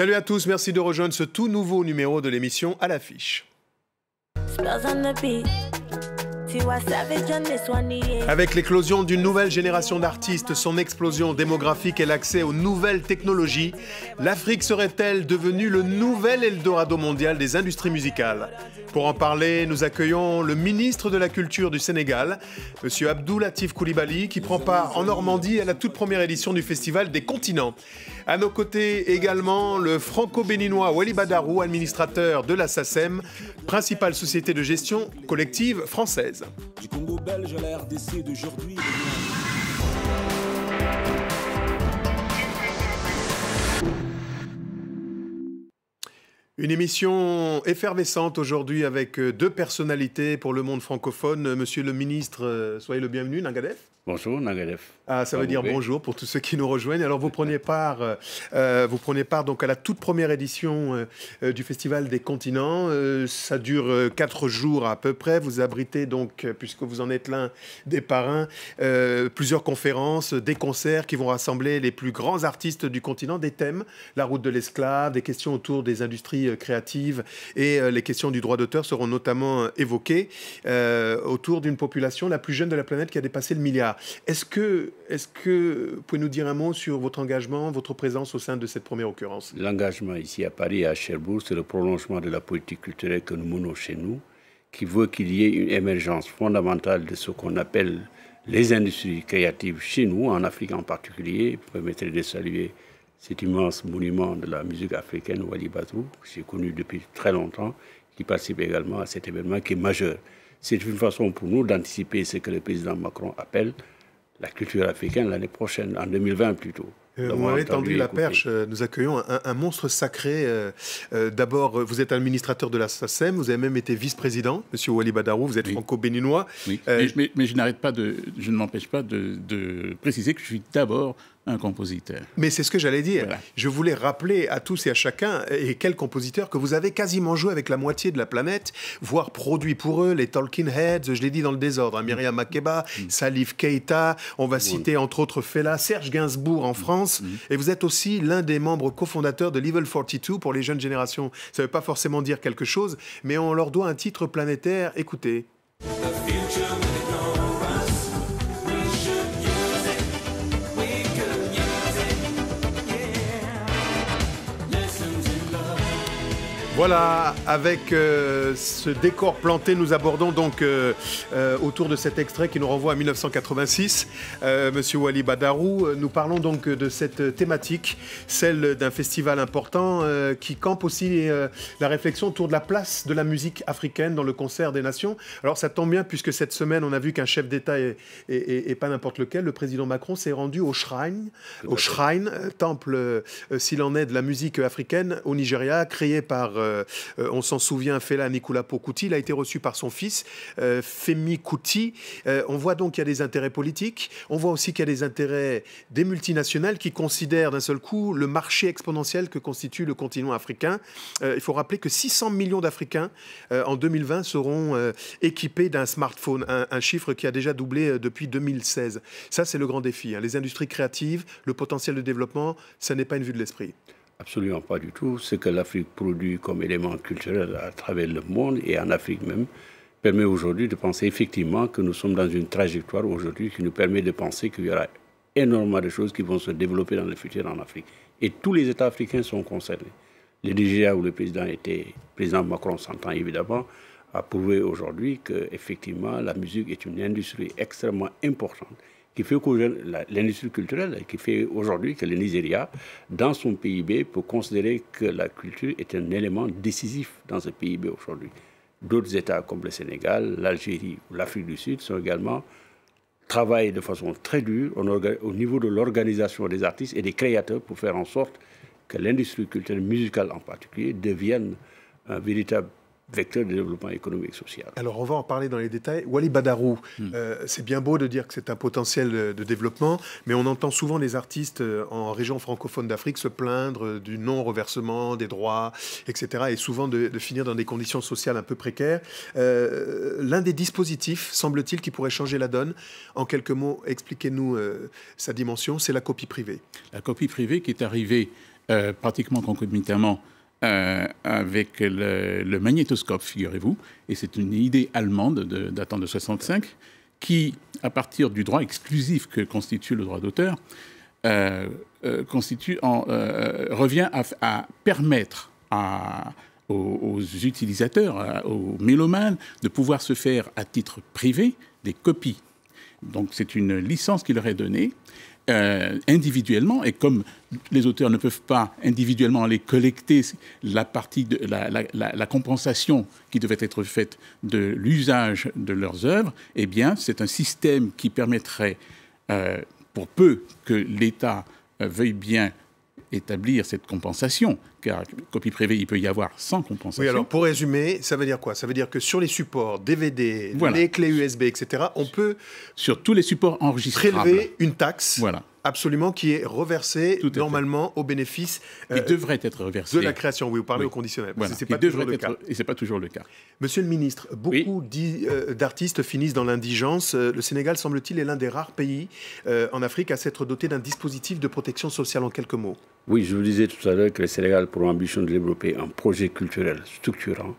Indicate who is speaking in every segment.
Speaker 1: Salut à tous, merci de rejoindre ce tout nouveau numéro de l'émission À l'affiche. Avec l'éclosion d'une nouvelle génération d'artistes, son explosion démographique et l'accès aux nouvelles technologies, l'Afrique serait-elle devenue le nouvel Eldorado mondial des industries musicales? Pour en parler, nous accueillons le ministre de la Culture du Sénégal, M. Abdou Latif Coulibaly, qui prend part en Normandie à la toute première édition du Festival des Continents. À nos côtés également, le franco-béninois Wally Badarou, administrateur de la SACEM, principale société de gestion collective française.
Speaker 2: Du Congo belge à la RDC d'aujourd'hui.
Speaker 1: Une émission effervescente aujourd'hui avec deux personnalités pour le monde francophone. Monsieur le ministre, soyez le bienvenu, Nangadef.
Speaker 3: Bonjour, Nangadef.
Speaker 1: Ah, ça veut dire bonjour pour tous ceux qui nous rejoignent. Alors, vous prenez part donc à la toute première édition du Festival des Continents. Ça dure 4 jours à peu près. Vous abritez donc, puisque vous en êtes l'un des parrains, plusieurs conférences, des concerts qui vont rassembler les plus grands artistes du continent, des thèmes, la route de l'esclave, des questions autour des industries créatives et les questions du droit d'auteur seront notamment évoquées autour d'une population la plus jeune de la planète qui a dépassé le milliard. Est-ce que vous pouvez nous dire un mot sur votre engagement, votre présence au sein de cette première occurrence?
Speaker 3: L'engagement ici à Paris et à Cherbourg, c'est le prolongement de la politique culturelle que nous menons chez nous, qui veut qu'il y ait une émergence fondamentale de ce qu'on appelle les industries créatives chez nous, en Afrique en particulier. Vous permettrez de saluer cet immense monument de la musique africaine, Wally Badarou, que j'ai connu depuis très longtemps, qui participe également à cet événement qui est majeur. C'est une façon pour nous d'anticiper ce que le président Macron appelle la culture africaine l'année prochaine, en 2020 plutôt.
Speaker 1: Vous m'avez tendu la perche. Nous accueillons un monstre sacré. D'abord, vous êtes administrateur de la SACEM, vous avez même été vice-président, Monsieur Wally Badarou, vous êtes franco-béninois. Oui.
Speaker 4: Mais je ne m'empêche pas de préciser que je suis d'abord un compositeur.
Speaker 1: Mais c'est ce que j'allais dire.
Speaker 4: Voilà.
Speaker 1: Je voulais rappeler à tous et à chacun, et quel compositeur, que vous avez quasiment joué avec la moitié de la planète, voire produit pour eux, les Talking Heads, je l'ai dit dans le désordre, hein, Myriam Makeba, Salif Keita, on va citer entre autres Fela, Serge Gainsbourg en France, et vous êtes aussi l'un des membres cofondateurs de Level 42 pour les jeunes générations. Ça ne veut pas forcément dire quelque chose, mais on leur doit un titre planétaire. Écoutez. Voilà, avec ce décor planté, nous abordons donc autour de cet extrait qui nous renvoie à 1986. Monsieur Wally Badarou, nous parlons donc de cette thématique, celle d'un festival important qui campe aussi la réflexion autour de la place de la musique africaine dans le concert des nations. Alors ça tombe bien puisque cette semaine, on a vu qu'un chef d'État et pas n'importe lequel, le président Macron s'est rendu au Shrine, temple s'il en est de la musique africaine au Nigeria, créé par on s'en souvient, Fela Anikulapo Kuti. Il a été reçu par son fils, Femi Kuti. On voit donc qu'il y a des intérêts politiques. On voit aussi qu'il y a des intérêts des multinationales qui considèrent d'un seul coup le marché exponentiel que constitue le continent africain. Il faut rappeler que 600 millions d'Africains en 2020 seront équipés d'un smartphone, un chiffre qui a déjà doublé depuis 2016. Ça, c'est le grand défi. Les industries créatives, le potentiel de développement, ça n'est pas une vue de l'esprit.
Speaker 3: Absolument pas du tout. Ce que l'Afrique produit comme élément culturel à travers le monde et en Afrique même permet aujourd'hui de penser effectivement que nous sommes dans une trajectoire aujourd'hui qui nous permet de penser qu'il y aura énormément de choses qui vont se développer dans le futur en Afrique. Et tous les États africains sont concernés. Le Nigeria, où le président Macron s'entend évidemment, a prouvé aujourd'hui qu'effectivement la musique est une industrie extrêmement importante qui fait que l'industrie culturelle, qui fait aujourd'hui que le Nigeria, dans son PIB, peut considérer que la culture est un élément décisif dans ce PIB aujourd'hui. D'autres États comme le Sénégal, l'Algérie ou l'Afrique du Sud sont également travaillent de façon très dure au niveau de l'organisation des artistes et des créateurs pour faire en sorte que l'industrie culturelle musicale en particulier devienne un véritable vecteur de développement économique et social.
Speaker 1: Alors, on va en parler dans les détails. Wally Badarou, c'est bien beau de dire que c'est un potentiel de développement, mais on entend souvent les artistes en région francophone d'Afrique se plaindre du non-reversement des droits, etc., et souvent de finir dans des conditions sociales un peu précaires. L'un des dispositifs, semble-t-il, qui pourrait changer la donne, en quelques mots, expliquez-nous sa dimension, c'est la copie privée.
Speaker 4: La copie privée qui est arrivée pratiquement concomitamment avec le magnétoscope, figurez-vous, et c'est une idée allemande datant de 1965, qui, à partir du droit exclusif que constitue le droit d'auteur, revient à permettre aux utilisateurs, aux mélomanes, de pouvoir se faire à titre privé des copies. Donc c'est une licence qui leur est donnée individuellement, et comme les auteurs ne peuvent pas individuellement aller collecter la partie de la compensation qui devait être faite de l'usage de leurs œuvres, eh bien c'est un système qui permettrait, pour peu que l'État veuille bien établir cette compensation, car copie privée, il peut y avoir sans compensation.
Speaker 1: Oui, alors pour résumer, ça veut dire quoi? Ça veut dire que sur les supports DVD,
Speaker 4: voilà,
Speaker 1: les clés USB, etc., on peut
Speaker 4: sur tous les supports enregistrables
Speaker 1: prélever une taxe,
Speaker 4: voilà,
Speaker 1: absolument, qui est reversée normalement au bénéfice
Speaker 4: qui devrait être reversée
Speaker 1: de la création. Oui, vous parlez au conditionnel.
Speaker 4: Voilà,
Speaker 1: c'est pas toujours le cas.
Speaker 4: Et c'est pas toujours le cas.
Speaker 1: Monsieur le ministre, beaucoup d'artistes finissent dans l'indigence. Le Sénégal, semble-t-il, est l'un des rares pays en Afrique à s'être doté d'un dispositif de protection sociale. En quelques mots.
Speaker 3: Oui, je vous disais tout à l'heure que le Sénégal a pour ambition de développer un projet culturel structurant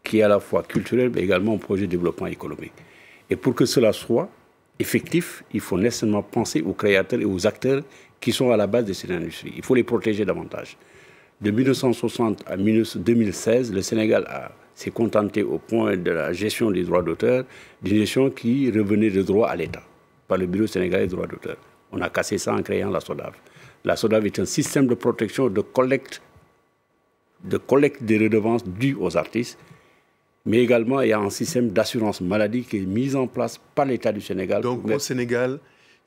Speaker 3: qui est à la fois culturel mais également un projet de développement économique. Et pour que cela soit effectif, il faut nécessairement penser aux créateurs et aux acteurs qui sont à la base de cette industrie. Il faut les protéger davantage. De 1960 à 2016, le Sénégal s'est contenté au point de la gestion des droits d'auteur, d'une gestion qui revenait de droit à l'État, par le Bureau sénégalais des droits d'auteur. On a cassé ça en créant la SODAV. La SODAV est un système de protection, de collecte des redevances dues aux artistes, mais également il y a un système d'assurance maladie qui est mis en place par l'État du Sénégal.
Speaker 1: Donc au Sénégal,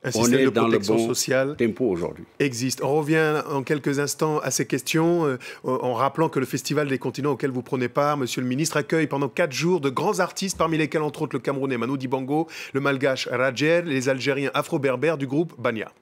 Speaker 1: un système de protection sociale
Speaker 3: tempo aujourd'hui
Speaker 1: existe. On revient en quelques instants à ces questions en rappelant que le Festival des continents auquel vous prenez part, Monsieur le ministre, accueille pendant 4 jours de grands artistes, parmi lesquels entre autres le Camerounais Manu Dibango, le Malgache Radjer, les Algériens afro-berbères du groupe Bania.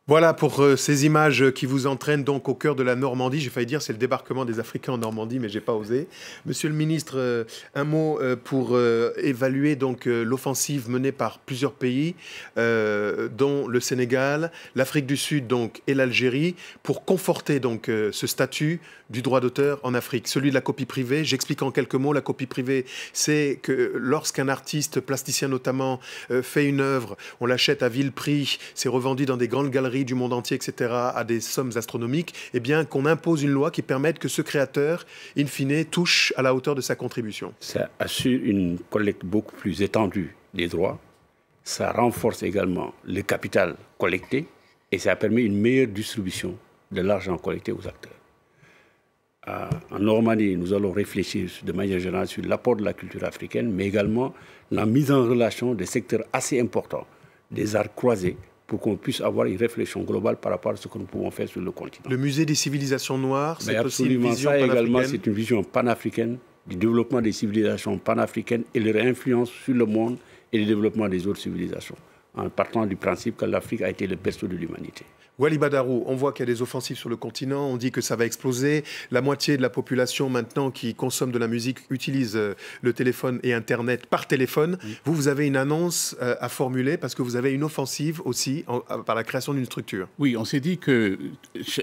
Speaker 1: Voilà pour ces images qui vous entraînent donc au cœur de la Normandie. J'ai failli dire c'est le débarquement des Africains en Normandie, mais j'ai pas osé. Monsieur le ministre, un mot pour évaluer donc l'offensive menée par plusieurs pays, dont le Sénégal, l'Afrique du Sud donc et l'Algérie, pour conforter donc ce statut du droit d'auteur en Afrique, celui de la copie privée. J'explique en quelques mots. La copie privée, c'est que lorsqu'un artiste plasticien notamment fait une œuvre, on l'achète à vil prix, c'est revendu dans des grandes galeries du monde entier, etc., à des sommes astronomiques, eh bien qu'on impose une loi qui permette que ce créateur, in fine, touche à la hauteur de sa contribution.
Speaker 3: Ça assure une collecte beaucoup plus étendue des droits, ça renforce également le capital collecté et ça permet une meilleure distribution de l'argent collecté aux acteurs. En Normandie, nous allons réfléchir de manière générale sur l'apport de la culture africaine, mais également la mise en relation des secteurs assez importants, des arts croisés, pour qu'on puisse avoir une réflexion globale par rapport à ce que nous pouvons faire sur le continent.
Speaker 1: Le musée des civilisations noires, c'est aussi une vision
Speaker 3: ça
Speaker 1: panafricaine.
Speaker 3: Également, c'est une vision panafricaine du développement des civilisations panafricaines et leur influence sur le monde et le développement des autres civilisations, en partant du principe que l'Afrique a été le berceau de l'humanité.
Speaker 1: Wally Badarou, on voit qu'il y a des offensives sur le continent, on dit que ça va exploser. La moitié de la population maintenant qui consomme de la musique utilise le téléphone et Internet par téléphone. Oui. Vous avez une annonce à formuler parce que vous avez une offensive aussi par la création d'une structure.
Speaker 4: Oui, on s'est dit que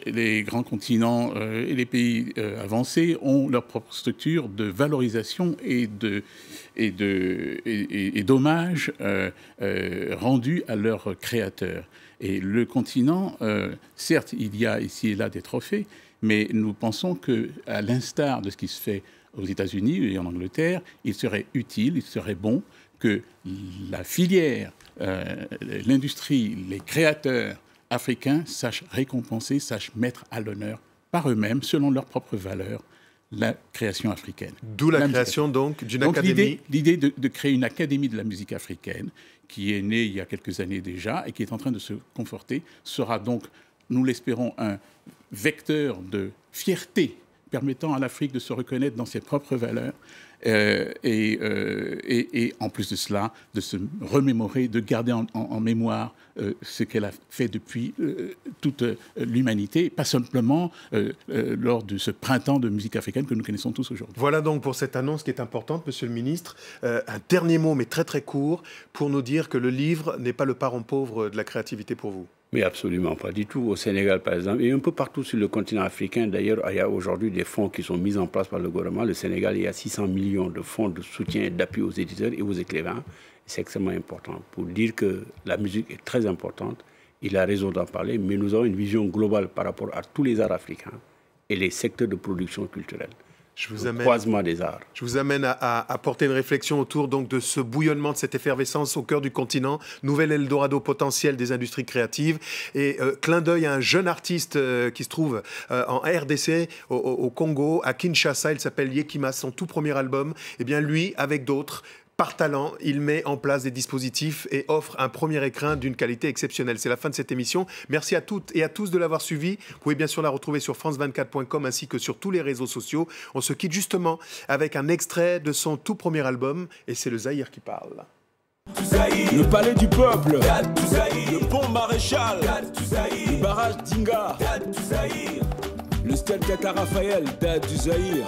Speaker 4: les grands continents et les pays avancés ont leur propre structure de valorisation et d'hommage rendus à leurs créateurs. Et le continent, certes, il y a ici et là des trophées, mais nous pensons qu'à l'instar de ce qui se fait aux États-Unis et en Angleterre, il serait utile, il serait bon que la filière, l'industrie, les créateurs africains sachent récompenser, sachent mettre à l'honneur par eux-mêmes, selon leurs propres valeurs, la création africaine.
Speaker 1: D'où la création donc d'une académie.
Speaker 4: L'idée de créer une académie de la musique africaine, qui est née il y a quelques années déjà et qui est en train de se conforter, sera donc, nous l'espérons, un vecteur de fierté permettant à l'Afrique de se reconnaître dans ses propres valeurs et en plus de cela, de se remémorer, de garder en mémoire ce qu'elle a fait depuis toute l'humanité, pas simplement lors de ce printemps de musique africaine que nous connaissons tous aujourd'hui.
Speaker 1: Voilà donc pour cette annonce qui est importante, Monsieur le Ministre. Un dernier mot, mais très très court, pour nous dire que le livre n'est pas le parent pauvre de la créativité pour vous.
Speaker 3: Mais absolument pas du tout. Au Sénégal, par exemple, et un peu partout sur le continent africain, d'ailleurs, il y a aujourd'hui des fonds qui sont mis en place par le gouvernement. Le Sénégal, il y a 600 millions de fonds de soutien et d'appui aux éditeurs et aux écrivains. C'est extrêmement important pour dire que la musique est très importante. Il a raison d'en parler, mais nous avons une vision globale par rapport à tous les arts africains et les secteurs de production culturelle. Croisement des arts.
Speaker 1: Je vous amène à porter une réflexion autour donc de ce bouillonnement, de cette effervescence au cœur du continent, nouvel Eldorado potentiel des industries créatives et clin d'œil à un jeune artiste qui se trouve en RDC, au Congo, à Kinshasa. Il s'appelle Yekima, son tout premier album. Eh bien lui, avec d'autres, par talent, il met en place des dispositifs et offre un premier écrin d'une qualité exceptionnelle. C'est la fin de cette émission. Merci à toutes et à tous de l'avoir suivi. Vous pouvez bien sûr la retrouver sur france24.com ainsi que sur tous les réseaux sociaux. On se quitte justement avec un extrait de son tout premier album et c'est le Zaïre qui parle.
Speaker 2: Le palais du peuple, le pont Maréchal, le barrage d'Inga, le stade Kaka Raphaël, date du Zaïre.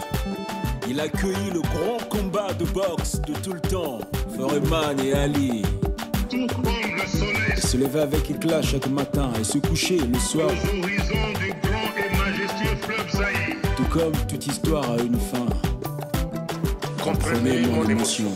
Speaker 2: Il a accueilli le grand combat de boxe de tout le temps, Foreman et Ali.
Speaker 5: Tout comme le soleil
Speaker 2: Se lever avec éclat chaque matin et se coucher le soir.
Speaker 5: aux horizons du grand et majestueux fleuve Zaïre.
Speaker 2: Tout comme toute histoire a une fin.
Speaker 5: Comprenez mon émotion.